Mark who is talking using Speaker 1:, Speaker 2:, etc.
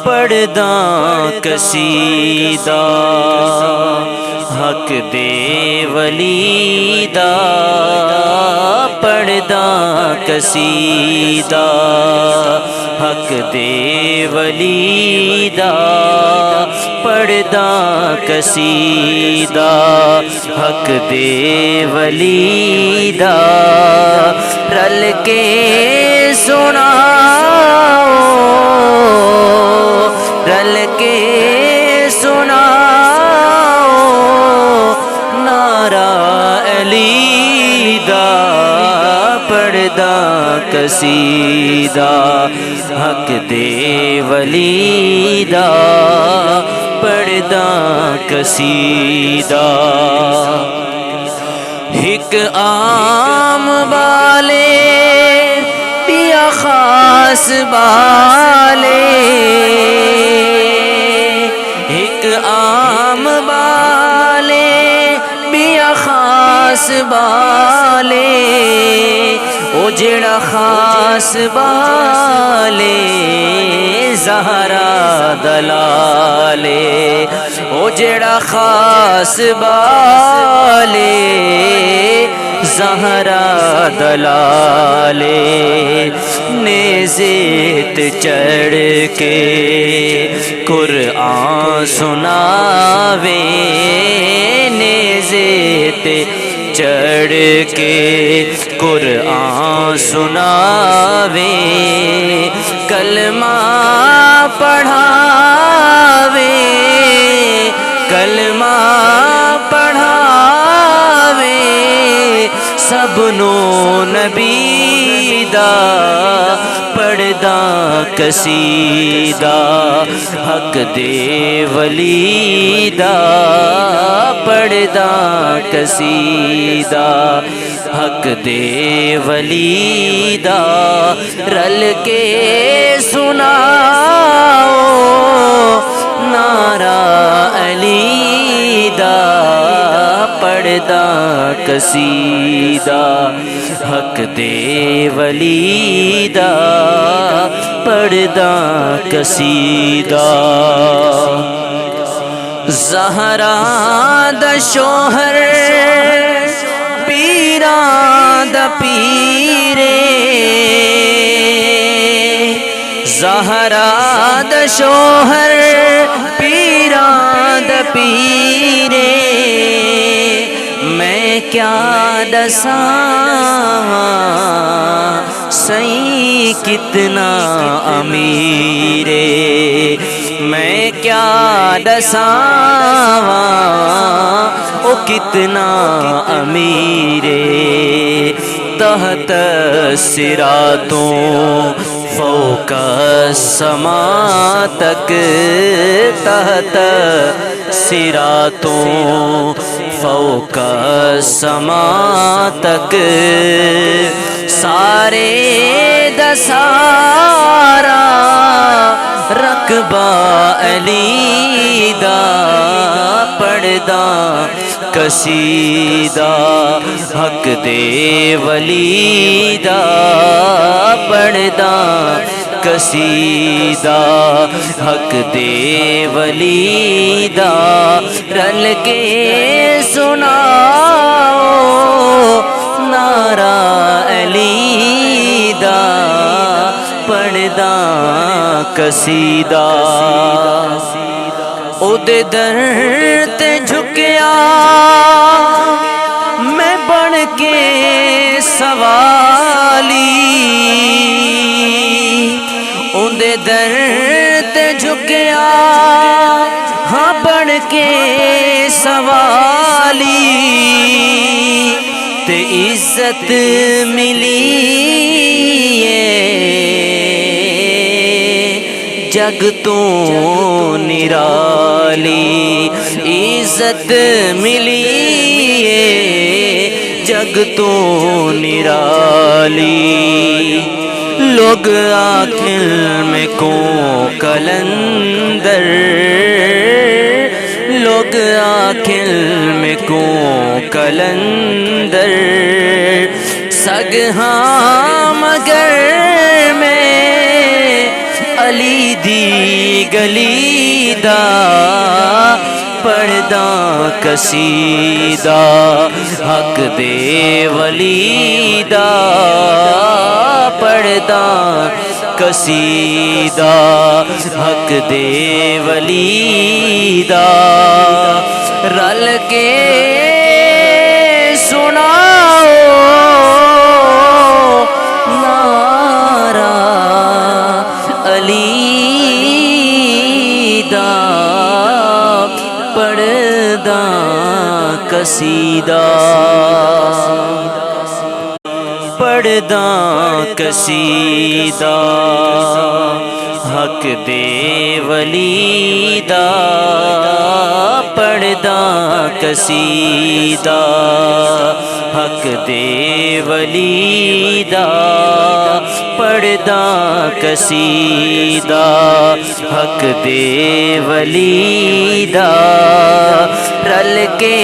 Speaker 1: پڑھداں قصیدہ حق دے ولی دا پڑھداں قصیدہ حق دے ولی دا پڑھداں قصیدہ حق دے ولی دا رل کے سناؤ رل کے سناؤ نعرہ علی دا پڑھداں قصیدہ حق دے ولی دا پڑھداں قصیدہ ایک عام بالے پیا خاص بالے ایک عام بالے پیا خاص بالے او جڑا خاص بالے زہرا دلالے او جڑا خاص بالے زہرا دلالے نیزیت چڑھ کے قرآن سناوے نیزیت چڑھ کے قرآن سناوے کلمہ پڑھاوے کلمہ پڑھاوے سب نو نبی دا پڑھداں قصیدہ حق دے ولی دا پڑھداں قصیدہ حق دے ولی دا رل کے سناؤ نعرہ علی دا پڑھداں قصیدہ حق دے ولی دا پڑھداں قصیدہ زہرا دا شوہر پیراں دا پیرے زہرا دا شوہر پیراں دا پیرے میں کیا دساں سئی کتنا امیرے میں کیا دساں او کتنا امیرے تحت صراطوں فوق السماء تک تحت صراطوں فوق السماء تک سارے دسارا رقبہ علی دا پڑھداں قصیدہ حق دے ولی دا پڑھداں قصیدہ حق دے ولی دا رل کے سناؤ نعرہ علی دا پڑھداں قصیدہ او دے در تے جھکیا میں بن کے سوالی اندے در تے جھکیا ہاں بن کے سوالی تے عزت ملی جگ تو نرالی عزت ملی جگ تو نرالی لوگ آخر میں کو کلندر لوگ آخر میں کو کلندر سگ ہاں مگر میں علی دی گلی دا پڑھدا قصیدہ حق دے ولی دا پڑھدا قصیدہ حق دے ولی دا رل کے سناؤ نعرہ علی دا پڑھدا قصیدہ پڑھدا قصیدہ حق دے ولی دا پڑھدا قصیدہ حق دے ولی دا پڑھدا قصیدہ حق دے ولی دا رل کے